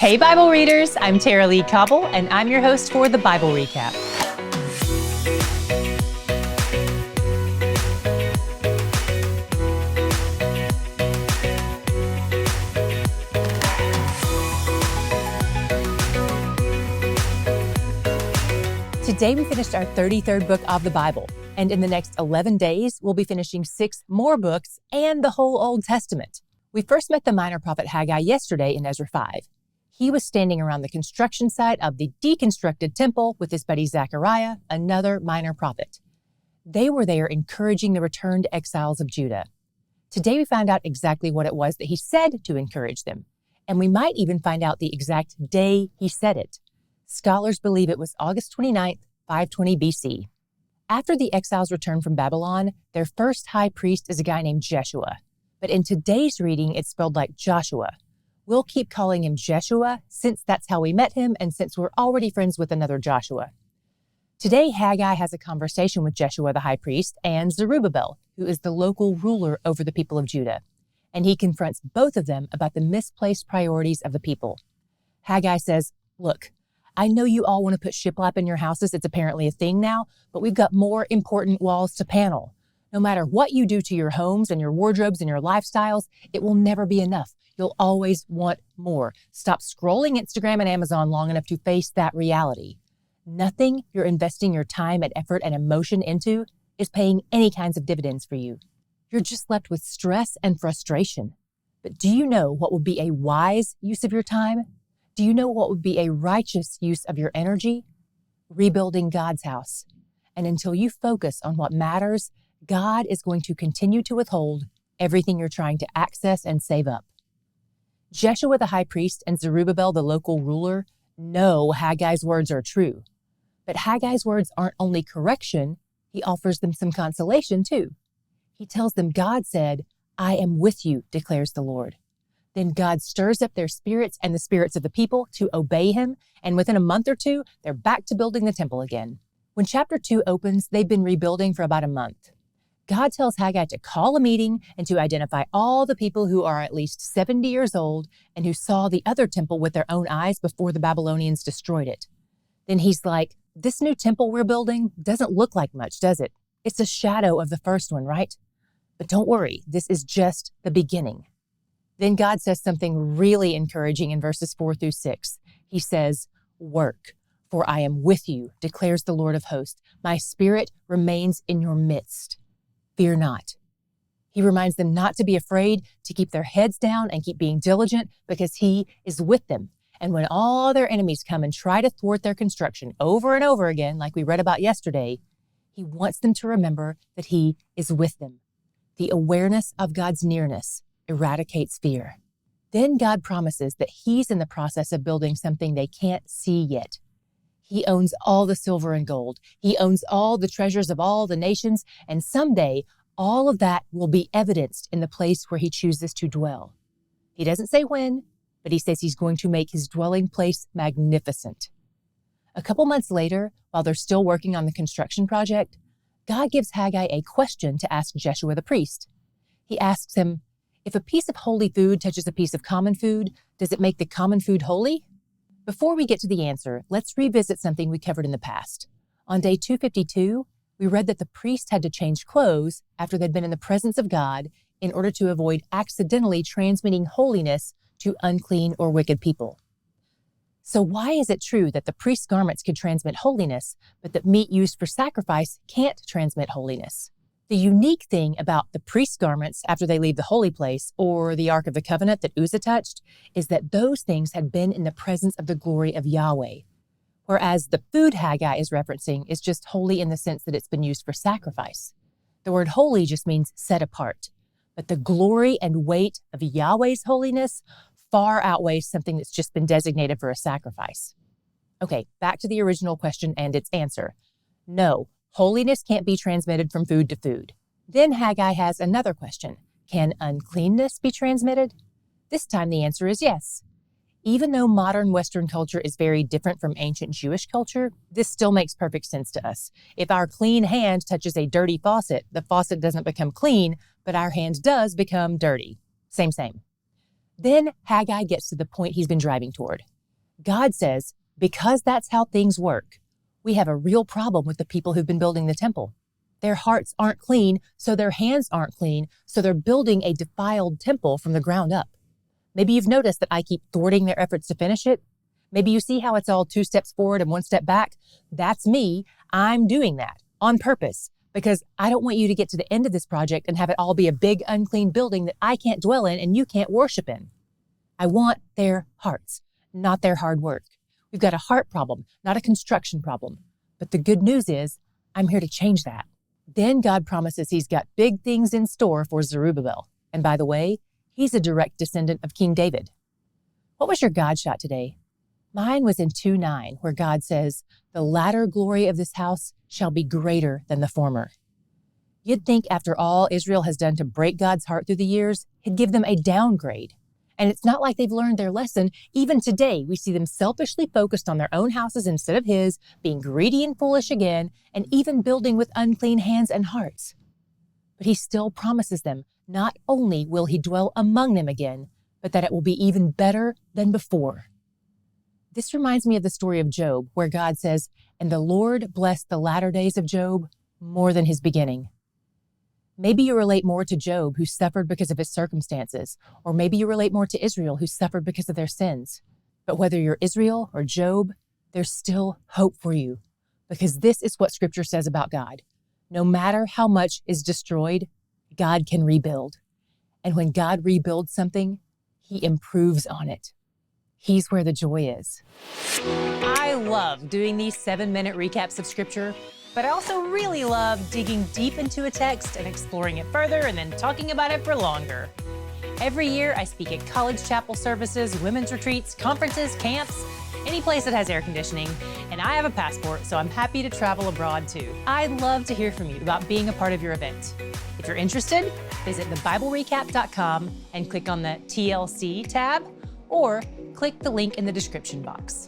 Hey Bible readers, I'm Tara Lee Cobble, and I'm your host for the Bible Recap. Today we finished our 33rd book of the Bible, and in the next 11 days, we'll be finishing 6 more books and the whole Old Testament. We first met the minor prophet Haggai yesterday in Ezra 5. He was standing around the construction site of the deconstructed temple with his buddy Zechariah, another minor prophet. They were there encouraging the returned exiles of Judah. Today we find out exactly what it was that he said to encourage them, and we might even find out the exact day he said it. Scholars believe it was August 29th, 520 BC. After the exiles returned from Babylon, their first high priest is a guy named Jeshua. But in today's reading, it's spelled like Joshua. We'll keep calling him Jeshua since that's how we met him and since we're already friends with another Joshua. Today, Haggai has a conversation with Jeshua the high priest and Zerubbabel, who is the local ruler over the people of Judah. And he confronts both of them about the misplaced priorities of the people. Haggai says, "Look, I know you all want to put shiplap in your houses. It's apparently a thing now, but we've got more important walls to panel. No matter what you do to your homes and your wardrobes and your lifestyles, it will never be enough. You'll always want more. Stop scrolling Instagram and Amazon long enough to face that reality. Nothing you're investing your time and effort and emotion into is paying any kinds of dividends for you. You're just left with stress and frustration. But do you know what would be a wise use of your time? Do you know what would be a righteous use of your energy? Rebuilding God's house. And until you focus on what matters, God is going to continue to withhold everything you're trying to access and save up." Jeshua the high priest and Zerubbabel the local ruler know Haggai's words are true. But Haggai's words aren't only correction, he offers them some consolation too. He tells them God said, "I am with you, declares the Lord." Then God stirs up their spirits and the spirits of the people to obey him, and within a month or two, they're back to building the temple again. When chapter 2 opens, they've been rebuilding for about a month. God tells Haggai to call a meeting and to identify all the people who are at least 70 years old and who saw the other temple with their own eyes before the Babylonians destroyed it. Then he's like, "This new temple we're building doesn't look like much, does it? It's a shadow of the first one, right? But don't worry, this is just the beginning." Then God says something really encouraging in verses 4 through 6. He says, "Work, for I am with you, declares the Lord of hosts. My spirit remains in your midst. Fear not." He reminds them not to be afraid, to keep their heads down and keep being diligent because he is with them. And when all their enemies come and try to thwart their construction over and over again, like we read about yesterday, he wants them to remember that he is with them. The awareness of God's nearness eradicates fear. Then God promises that he's in the process of building something they can't see yet. He owns all the silver and gold. He owns all the treasures of all the nations, and someday all of that will be evidenced in the place where he chooses to dwell. He doesn't say when, but he says he's going to make his dwelling place magnificent. A couple months later, while they're still working on the construction project, God gives Haggai a question to ask Jeshua the priest. He asks him, "If a piece of holy food touches a piece of common food, does it make the common food holy?" Before we get to the answer, let's revisit something we covered in the past. On day 252, we read that the priest had to change clothes after they'd been in the presence of God in order to avoid accidentally transmitting holiness to unclean or wicked people. So why is it true that the priest's garments could transmit holiness, but that meat used for sacrifice can't transmit holiness? The unique thing about the priest's garments after they leave the holy place or the Ark of the Covenant that Uzzah touched is that those things had been in the presence of the glory of Yahweh, whereas the food Haggai is referencing is just holy in the sense that it's been used for sacrifice. The word holy just means set apart, but the glory and weight of Yahweh's holiness far outweighs something that's just been designated for a sacrifice. Okay, back to the original question and its answer. No. Holiness can't be transmitted from food to food. Then Haggai has another question. Can uncleanness be transmitted? This time the answer is yes. Even though modern Western culture is very different from ancient Jewish culture, this still makes perfect sense to us. If our clean hand touches a dirty faucet, the faucet doesn't become clean, but our hand does become dirty. Same. Then Haggai gets to the point he's been driving toward. God says, because that's how things work, we have a real problem with the people who've been building the temple. Their hearts aren't clean, so their hands aren't clean, so they're building a defiled temple from the ground up. Maybe you've noticed that I keep thwarting their efforts to finish it. Maybe you see how it's all 2 steps forward and 1 step back. That's me. I'm doing that on purpose because I don't want you to get to the end of this project and have it all be a big unclean building that I can't dwell in and you can't worship in. I want their hearts, not their hard work. We've got a heart problem, not a construction problem. But the good news is I'm here to change that. Then God promises he's got big things in store for Zerubbabel. And by the way, he's a direct descendant of King David. What was your God shot today? Mine was in 2:9, where God says, "The latter glory of this house shall be greater than the former." You'd think after all Israel has done to break God's heart through the years, he'd give them a downgrade. And it's not like they've learned their lesson. Even today, we see them selfishly focused on their own houses instead of his, being greedy and foolish again, and even building with unclean hands and hearts. But he still promises them, not only will he dwell among them again, but that it will be even better than before. This reminds me of the story of Job, where God says, "And the Lord blessed the latter days of Job more than his beginning." Maybe you relate more to Job, who suffered because of his circumstances, or maybe you relate more to Israel, who suffered because of their sins. But whether you're Israel or Job, there's still hope for you, because this is what Scripture says about God. No matter how much is destroyed, God can rebuild. And when God rebuilds something, he improves on it. He's where the joy is. I love doing these 7-minute recaps of Scripture, but I also really love digging deep into a text and exploring it further and then talking about it for longer. Every year, I speak at college chapel services, women's retreats, conferences, camps, any place that has air conditioning, and I have a passport, so I'm happy to travel abroad too. I'd love to hear from you about being a part of your event. If you're interested, visit thebiblerecap.com and click on the TLC tab, or click the link in the description box.